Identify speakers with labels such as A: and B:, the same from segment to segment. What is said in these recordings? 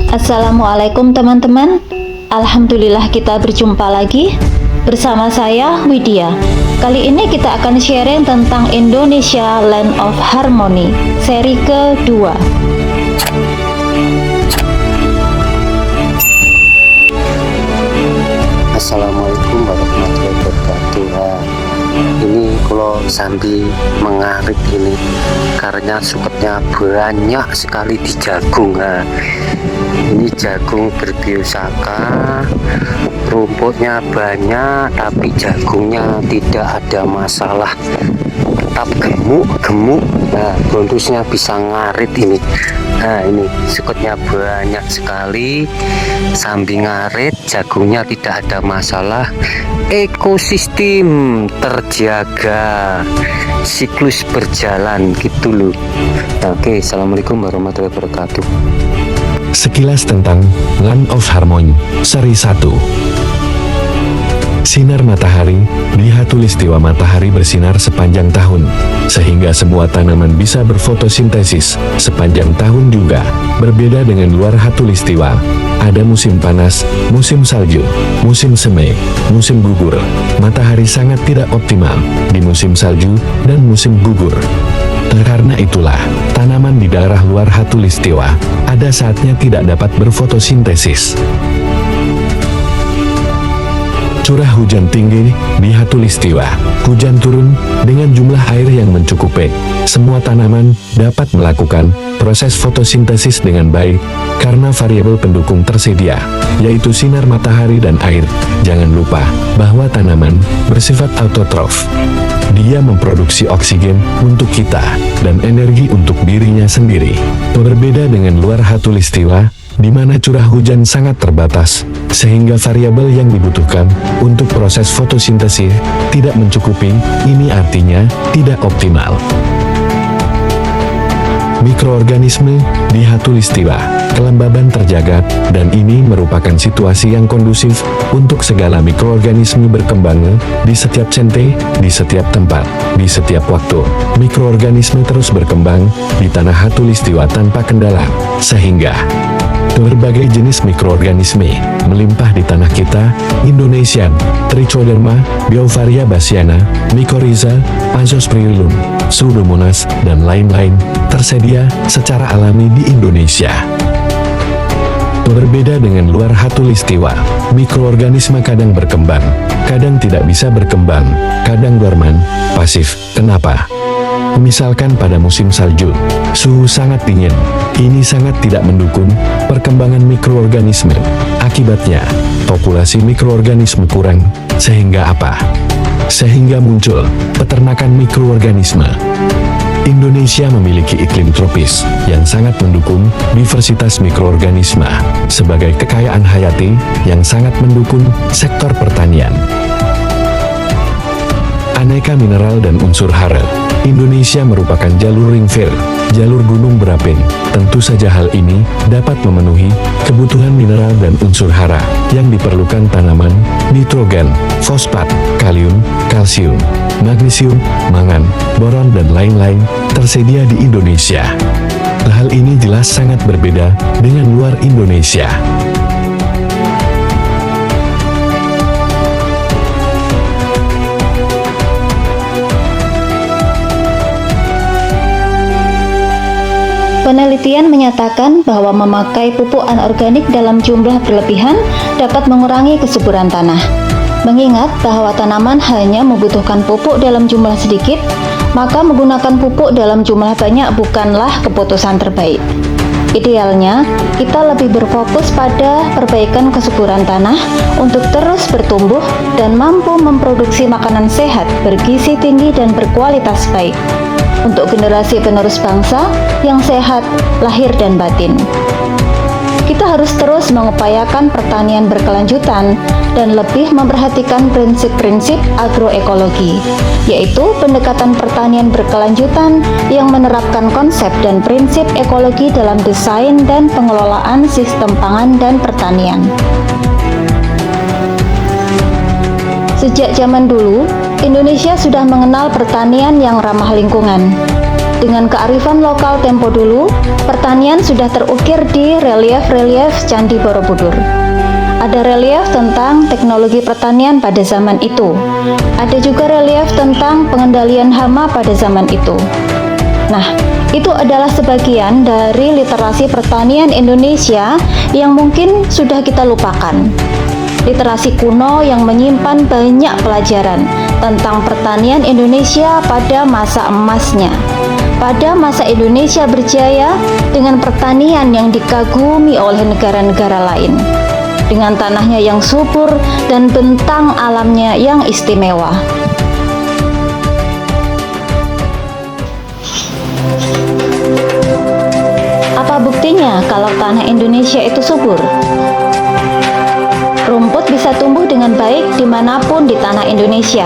A: Assalamualaikum teman-teman. Alhamdulillah kita berjumpa lagi bersama saya Widya. Kali ini kita akan sharing tentang Indonesia Land of Harmony seri kedua.
B: Assalamualaikum warahmatullahi wabarakatuh. Ini kalau sambil mengarit ini karena suketnya banyak sekali di jagung. Ini jagung berbiosaka, rumputnya banyak tapi jagungnya tidak ada masalah, tetap gemuk. Nah, bonusnya bisa ngarit ini. Nah, ini suketnya banyak sekali, sambil ngarit jagungnya tidak ada masalah, ekosistem terjaga, siklus berjalan gitu loh. Oke, assalamualaikum warahmatullahi wabarakatuh.
C: Sekilas tentang Land of Harmony seri 1. Sinar matahari di khatulistiwa matahari bersinar sepanjang tahun, sehingga semua tanaman bisa berfotosintesis sepanjang tahun juga. Berbeda dengan luar khatulistiwa, ada musim panas, musim salju, musim semi, musim gugur. Matahari sangat tidak optimal di musim salju dan musim gugur. Karena itulah, tanaman di daerah luar khatulistiwa ada saatnya tidak dapat berfotosintesis. Curah hujan tinggi di khatulistiwa, hujan turun dengan jumlah air yang mencukupi. Semua tanaman dapat melakukan proses fotosintesis dengan baik karena variabel pendukung tersedia, yaitu sinar matahari dan air. Jangan lupa bahwa tanaman bersifat autotrof. Dia memproduksi oksigen untuk kita dan energi untuk dirinya sendiri. Berbeda dengan luar khatulistiwa, di mana curah hujan sangat terbatas, sehingga variabel yang dibutuhkan untuk proses fotosintesis tidak mencukupi. Ini artinya tidak optimal. Mikroorganisme di khatulistiwa, kelembaban terjaga, dan ini merupakan situasi yang kondusif untuk segala mikroorganisme berkembang di setiap sente, di setiap tempat, di setiap waktu. Mikroorganisme terus berkembang di tanah khatulistiwa tanpa kendala, sehingga berbagai jenis mikroorganisme melimpah di tanah kita, Indonesia. Trichoderma, Beauveria bassiana, Mycorrhiza, Azospirillum, Pseudomonas, dan lain-lain tersedia secara alami di Indonesia. Berbeda dengan luar khatulistiwa, mikroorganisme kadang berkembang, kadang tidak bisa berkembang, kadang dorman, pasif. Kenapa? Misalkan pada musim salju, suhu sangat dingin. Ini sangat tidak mendukung perkembangan mikroorganisme. Akibatnya, populasi mikroorganisme kurang. Sehingga apa? Sehingga muncul peternakan mikroorganisme. Indonesia memiliki iklim tropis yang sangat mendukung diversitas mikroorganisme sebagai kekayaan hayati yang sangat mendukung sektor pertanian. Aneka mineral dan unsur hara. Indonesia merupakan jalur ringfire, jalur gunung berapi. Tentu saja hal ini dapat memenuhi kebutuhan mineral dan unsur hara yang diperlukan tanaman, nitrogen, fosfat, kalium, kalsium, magnesium, mangan, boron dan lain-lain tersedia di Indonesia. Hal ini jelas sangat berbeda dengan luar Indonesia.
A: Penelitian menyatakan bahwa memakai pupuk anorganik dalam jumlah berlebihan dapat mengurangi kesuburan tanah. Mengingat bahwa tanaman hanya membutuhkan pupuk dalam jumlah sedikit, maka menggunakan pupuk dalam jumlah banyak bukanlah keputusan terbaik. Idealnya, kita lebih berfokus pada perbaikan kesuburan tanah untuk terus bertumbuh dan mampu memproduksi makanan sehat, bergizi tinggi dan berkualitas baik untuk generasi penerus bangsa yang sehat lahir dan batin. Kita harus terus mengupayakan pertanian berkelanjutan dan lebih memperhatikan prinsip-prinsip agroekologi, yaitu pendekatan pertanian berkelanjutan yang menerapkan konsep dan prinsip ekologi dalam desain dan pengelolaan sistem pangan dan pertanian. Sejak zaman dulu, Indonesia sudah mengenal pertanian yang ramah lingkungan. Dengan kearifan lokal tempo dulu, pertanian sudah terukir di relief-relief Candi Borobudur. Ada relief tentang teknologi pertanian pada zaman itu. Ada juga relief tentang pengendalian hama pada zaman itu. Nah, itu adalah sebagian dari literasi pertanian Indonesia yang mungkin sudah kita lupakan. Literasi kuno yang menyimpan banyak pelajaran tentang pertanian Indonesia pada masa emasnya. Pada masa Indonesia berjaya dengan pertanian yang dikagumi oleh negara-negara lain, dengan tanahnya yang subur dan bentang alamnya yang istimewa. Apa buktinya kalau tanah Indonesia itu subur? Rumput bisa tumbuh dengan baik dimanapun di tanah Indonesia.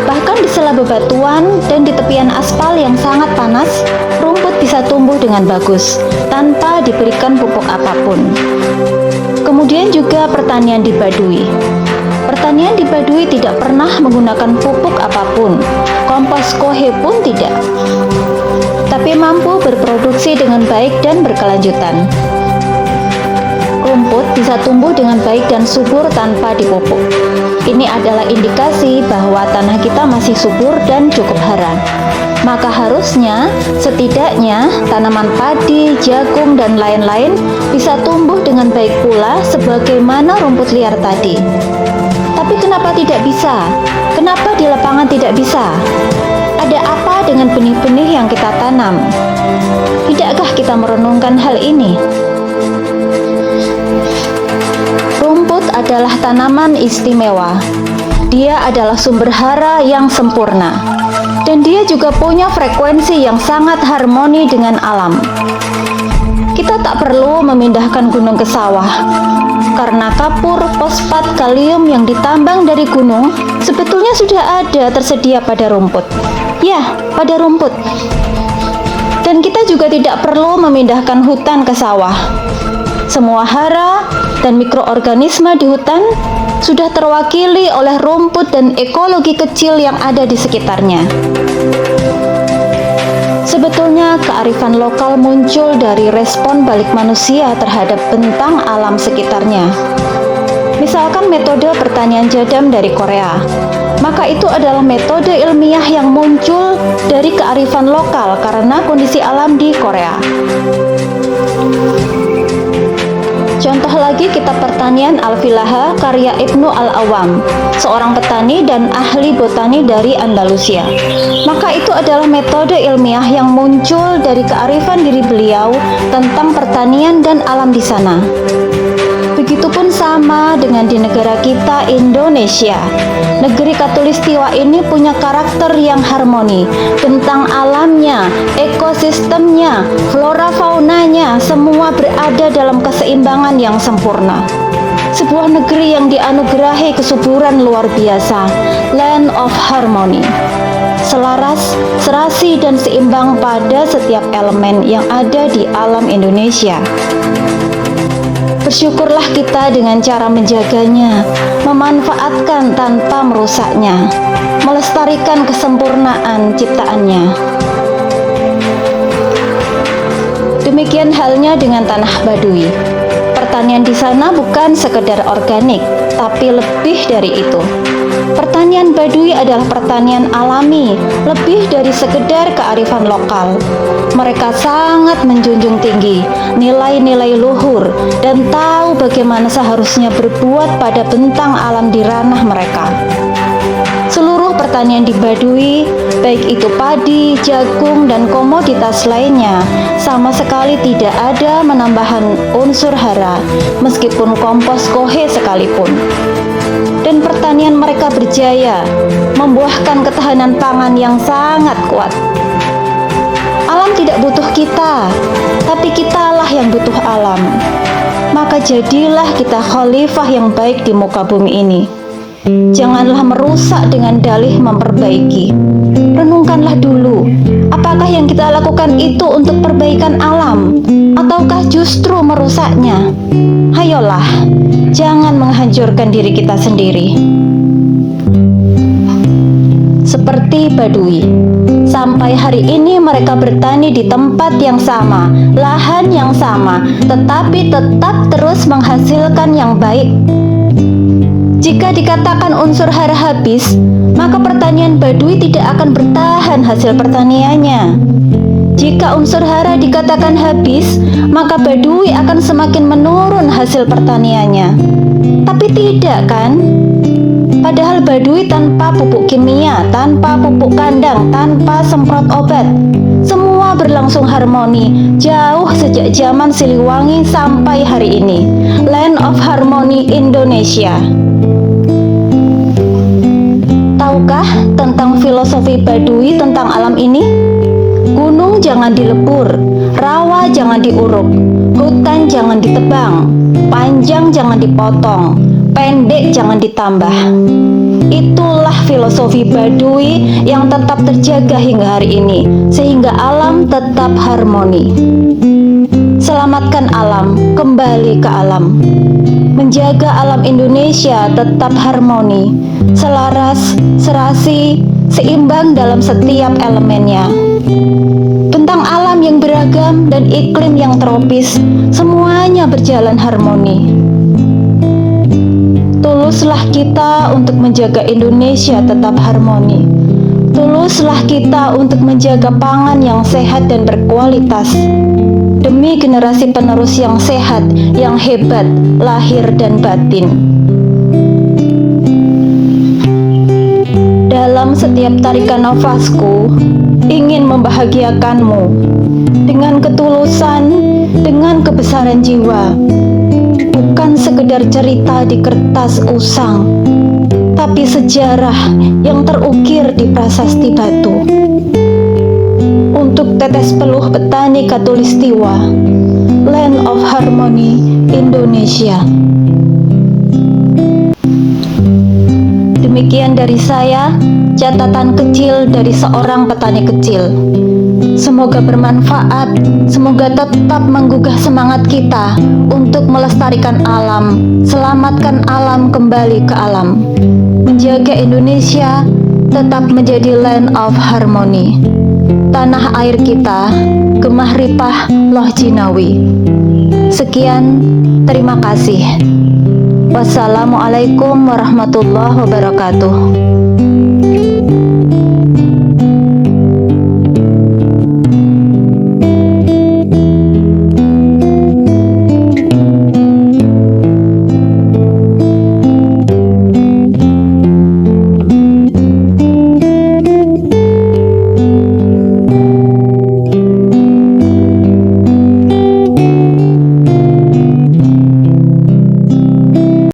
A: Bahkan di sela bebatuan dan di tepian aspal yang sangat panas, rumput bisa tumbuh dengan bagus tanpa diberikan pupuk apapun. Kemudian juga pertanian di Baduy. Pertanian di Baduy tidak pernah menggunakan pupuk apapun, kompos kohe pun tidak, tapi mampu berproduksi dengan baik dan berkelanjutan. Rumput bisa tumbuh dengan baik dan subur tanpa dipupuk. Ini adalah indikasi bahwa tanah kita masih subur dan cukup hara. Maka harusnya, setidaknya, tanaman padi, jagung, dan lain-lain bisa tumbuh dengan baik pula sebagaimana rumput liar tadi. Tapi kenapa tidak bisa? Kenapa di lapangan tidak bisa? Ada apa dengan benih-benih yang kita tanam? Tidakkah kita merenungkan hal ini? Rumput adalah tanaman istimewa. Dia adalah sumber hara yang sempurna. Dan dia juga punya frekuensi yang sangat harmoni dengan alam. Kita tak perlu memindahkan gunung ke sawah. Karena kapur, fosfat, kalium yang ditambang dari gunung sebetulnya sudah ada tersedia pada rumput. Ya, pada rumput. Dan kita juga tidak perlu memindahkan hutan ke sawah. Semua hara dan mikroorganisme di hutan sudah terwakili oleh rumput dan ekologi kecil yang ada di sekitarnya. Sebetulnya kearifan lokal muncul dari respon balik manusia terhadap bentang alam sekitarnya. Misalkan metode pertanian jadam dari Korea, maka itu adalah metode ilmiah yang muncul dari kearifan lokal karena kondisi alam di Korea. Contoh lagi kitab pertanian Al-Filaha karya Ibnu Al-Awam, seorang petani dan ahli botani dari Andalusia. Maka itu adalah metode ilmiah yang muncul dari kearifan diri beliau tentang pertanian dan alam di sana. Begitupun sama dengan di negara kita, Indonesia. Negeri Katulistiwa ini punya karakter yang harmoni tentang alamnya, ekosistemnya, flora faunanya, semua berada dalam keseimbangan yang sempurna. Sebuah negeri yang dianugerahi kesuburan luar biasa, land of harmony. Selaras, serasi, dan seimbang pada setiap elemen yang ada di alam Indonesia. Bersyukurlah kita dengan cara menjaganya, memanfaatkan tanpa merusaknya, melestarikan kesempurnaan ciptaannya. Demikian halnya dengan tanah Baduy. Pertanian di sana bukan sekedar organik, tapi lebih dari itu. Pertanian Baduy adalah pertanian alami, lebih dari sekedar kearifan lokal. Mereka sangat menjunjung tinggi nilai-nilai luhur dan tahu bagaimana seharusnya berbuat pada bentang alam di ranah mereka. Seluruh pertanian di Baduy, baik itu padi, jagung, dan komoditas lainnya, sama sekali tidak ada menambahkan unsur hara, meskipun kompos kohe sekalipun. Dan pertanian mereka berjaya, membuahkan ketahanan pangan yang sangat kuat. Alam tidak butuh kita, tapi kitalah yang butuh alam. Maka jadilah kita khalifah yang baik di muka bumi ini. Janganlah merusak dengan dalih memperbaiki. Renungkanlah dulu, apakah yang kita lakukan itu untuk perbaikan alam, ataukah justru merusaknya? Hayolah, jangan menghancurkan diri kita sendiri. Seperti Baduy, Sampai hari ini mereka bertani di tempat yang sama, lahan yang sama, tetapi tetap terus menghasilkan yang baik. Jika dikatakan unsur hara habis, maka pertanian Baduy tidak akan bertahan hasil pertaniannya. Jika unsur hara dikatakan habis, maka Baduy akan semakin menurun hasil pertaniannya. Tapi tidak kan? Padahal Baduy tanpa pupuk kimia, tanpa pupuk kandang, tanpa semprot obat, semua berlangsung harmoni jauh sejak zaman Siliwangi sampai hari ini. Land of Harmony Indonesia. Tahukah tentang filosofi Baduy tentang alam ini? Gunung jangan dilebur, rawa jangan diuruk, hutan jangan ditebang, panjang jangan dipotong, pendek jangan ditambah. Itulah filosofi Baduy yang tetap terjaga hingga hari ini, sehingga alam tetap harmoni. Selamatkan alam, kembali ke alam. Menjaga alam Indonesia tetap harmoni, selaras, serasi, seimbang dalam setiap elemennya. Tentang alam yang beragam dan iklim yang tropis, semuanya berjalan harmoni. Tuluslah kita untuk menjaga Indonesia tetap harmoni. Tuluslah kita untuk menjaga pangan yang sehat dan berkualitas, demi generasi penerus yang sehat, yang hebat, lahir dan batin. Dalam setiap tarikan nafasku, ingin membahagiakanmu dengan ketulusan, dengan kebesaran jiwa. Bukan sekedar cerita di kertas usang, tapi sejarah yang terukir di prasasti batu. Untuk tetes peluh petani Katulistiwa, Land of Harmony Indonesia. Demikian dari saya, catatan kecil dari seorang petani kecil. Semoga bermanfaat, semoga tetap menggugah semangat kita untuk melestarikan alam, selamatkan alam kembali ke alam. Menjaga Indonesia tetap menjadi land of harmony. Tanah air kita, Gemah Ripah Loh Jinawi. Sekian, terima kasih. Wassalamualaikum warahmatullahi wabarakatuh.